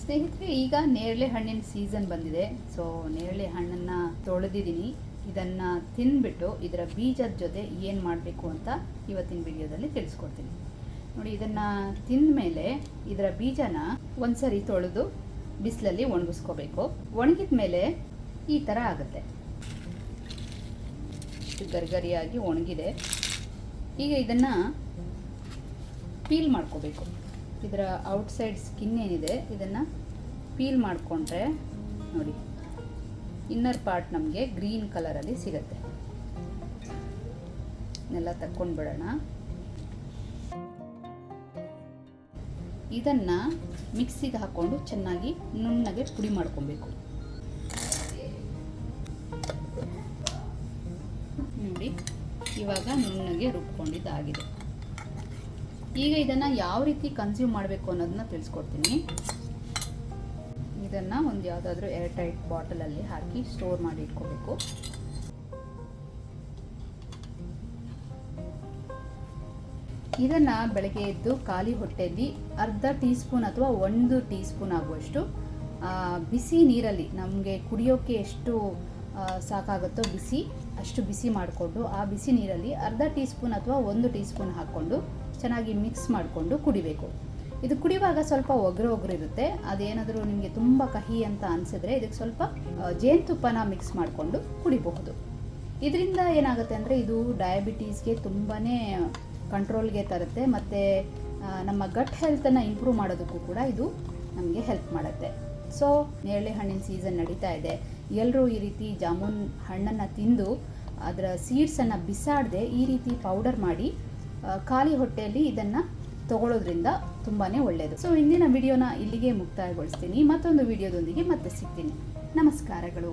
ಸ್ನೇಹಿತರೆ, ಈಗ ನೇರಳೆ ಹಣ್ಣಿನ ಸೀಸನ್ ಬಂದಿದೆ. ಸೊ ನೇರಳೆ ಹಣ್ಣನ್ನು ತೊಳೆದಿದ್ದೀನಿ. ಇದನ್ನು ತಿಂದ್ಬಿಟ್ಟು ಇದರ ಬೀಜದ ಜೊತೆ ಏನು ಮಾಡಬೇಕು ಅಂತ ಇವತ್ತಿನ ವಿಡಿಯೋದಲ್ಲಿ ತಿಳಿಸ್ಕೊಡ್ತೀನಿ. ನೋಡಿ, ಇದನ್ನು ತಿಂದ ಮೇಲೆ ಇದರ ಬೀಜನ ಒಂದ್ಸರಿ ತೊಳೆದು ಬಿಸಿಲಲ್ಲಿ ಒಣಗಿಸ್ಕೋಬೇಕು. ಒಣಗಿದ ಮೇಲೆ ಈ ಥರ ಆಗುತ್ತೆ, ಗರಿಗರಿಯಾಗಿ ಒಣಗಿದೆ. ಈಗ ಇದನ್ನು ಪೀಲ್ ಮಾಡ್ಕೋಬೇಕು. ಇದರ ಔಟ್ಸೈಡ್ ಸ್ಕಿನ್ ಏನಿದೆ ಇದನ್ನು ಪೀಲ್ ಮಾಡಿಕೊಂಡ್ರೆ ನೋಡಿ, ಇನ್ನರ್ ಪಾರ್ಟ್ ನಮಗೆ ಗ್ರೀನ್ ಕಲರಲ್ಲಿ ಸಿಗುತ್ತೆ. ಇದನ್ನೆಲ್ಲ ತಕ್ಕೊಂಡು ಬಿಡೋಣ. ಇದನ್ನು ಮಿಕ್ಸಿಗೆ ಹಾಕ್ಕೊಂಡು ಚೆನ್ನಾಗಿ ನುಣ್ಣಗೆ ಪುಡಿ ಮಾಡ್ಕೊಬೇಕು. ನೋಡಿ, ಇವಾಗ ನುಣ್ಣಗೆ ರುಬ್ಕೊಂಡಿದ್ದಾಗಿದೆ. ಈಗ ಇದನ್ನು ಯಾವ ರೀತಿ ಕನ್ಸ್ಯೂಮ್ ಮಾಡಬೇಕು ಅನ್ನೋದನ್ನ ತಿಳಿಸ್ಕೊಡ್ತೀನಿ. ಇದನ್ನು ಒಂದು ಯಾವುದಾದ್ರೂ ಏರ್ ಟೈಟ್ ಬಾಟಲಲ್ಲಿ ಹಾಕಿ ಸ್ಟೋರ್ ಮಾಡಿ ಇಟ್ಕೋಬೇಕು. ಇದನ್ನು ಬೆಳಗ್ಗೆ ಎದ್ದು ಖಾಲಿ ಹೊಟ್ಟೆಯಲ್ಲಿ ಅರ್ಧ ಟೀ ಸ್ಪೂನ್ ಅಥವಾ 1 ಟೀ ಸ್ಪೂನ್ ಆಗುವಷ್ಟು ಬಿಸಿ ನೀರಲ್ಲಿ, ನಮಗೆ ಕುಡಿಯೋಕ್ಕೆ ಎಷ್ಟು ಸಾಕಾಗುತ್ತೋ ಅಷ್ಟು ಬಿಸಿ ಮಾಡಿಕೊಂಡು ಆ ಬಿಸಿ ನೀರಲ್ಲಿ ಅರ್ಧ ಟೀ ಸ್ಪೂನ್ ಅಥವಾ 1 ಟೀ ಸ್ಪೂನ್ ಹಾಕ್ಕೊಂಡು ಚೆನ್ನಾಗಿ ಮಿಕ್ಸ್ ಮಾಡಿಕೊಂಡು ಕುಡಿಬೇಕು. ಇದು ಕುಡಿಯುವಾಗ ಸ್ವಲ್ಪ ಒಗರು ಇರುತ್ತೆ. ಅದೇನಾದರೂ ನಿಮಗೆ ತುಂಬ ಕಹಿ ಅಂತ ಅನಿಸಿದ್ರೆ ಇದಕ್ಕೆ ಸ್ವಲ್ಪ ಜೇನುತುಪ್ಪನ ಮಿಕ್ಸ್ ಮಾಡಿಕೊಂಡು ಕುಡಿಬಹುದು. ಇದರಿಂದ ಏನಾಗುತ್ತೆ ಅಂದರೆ ಇದು ಡಯಾಬಿಟೀಸ್ಗೆ ತುಂಬಾ ಕಂಟ್ರೋಲ್ಗೆ ತರುತ್ತೆ, ಮತ್ತು ನಮ್ಮ ಗಟ್ ಹೆಲ್ತನ್ನು ಇಂಪ್ರೂವ್ ಮಾಡೋದಕ್ಕೂ ಕೂಡ ಇದು ನಮಗೆ ಹೆಲ್ಪ್ ಮಾಡುತ್ತೆ. ಸೊ ನೇರಳೆ ಹಣ್ಣಿನ ಸೀಸನ್ ನಡೀತಾ ಇದೆ. ಎಲ್ಲರೂ ಈ ರೀತಿ ಜಾಮೂನ್ ಹಣ್ಣನ್ನು ತಿಂದು ಅದರ ಸೀಡ್ಸನ್ನು ಬಿಸಾಡದೆ ಈ ರೀತಿ ಪೌಡರ್ ಮಾಡಿ ಖಾಲಿ ಹೊಟ್ಟೆಯಲ್ಲಿ ಇದನ್ನು ತಗೊಳ್ಳೋದ್ರಿಂದ ತುಂಬಾ ಒಳ್ಳೆಯದು. ಸೊ ಇಂದಿನ ವಿಡಿಯೋನ ಇಲ್ಲಿಗೆ ಮುಕ್ತಾಯಗೊಳಿಸ್ತೀನಿ. ಮತ್ತೊಂದು ವಿಡಿಯೋದೊಂದಿಗೆ ಮತ್ತೆ ಸಿಗ್ತೀನಿ. ನಮಸ್ಕಾರಗಳು.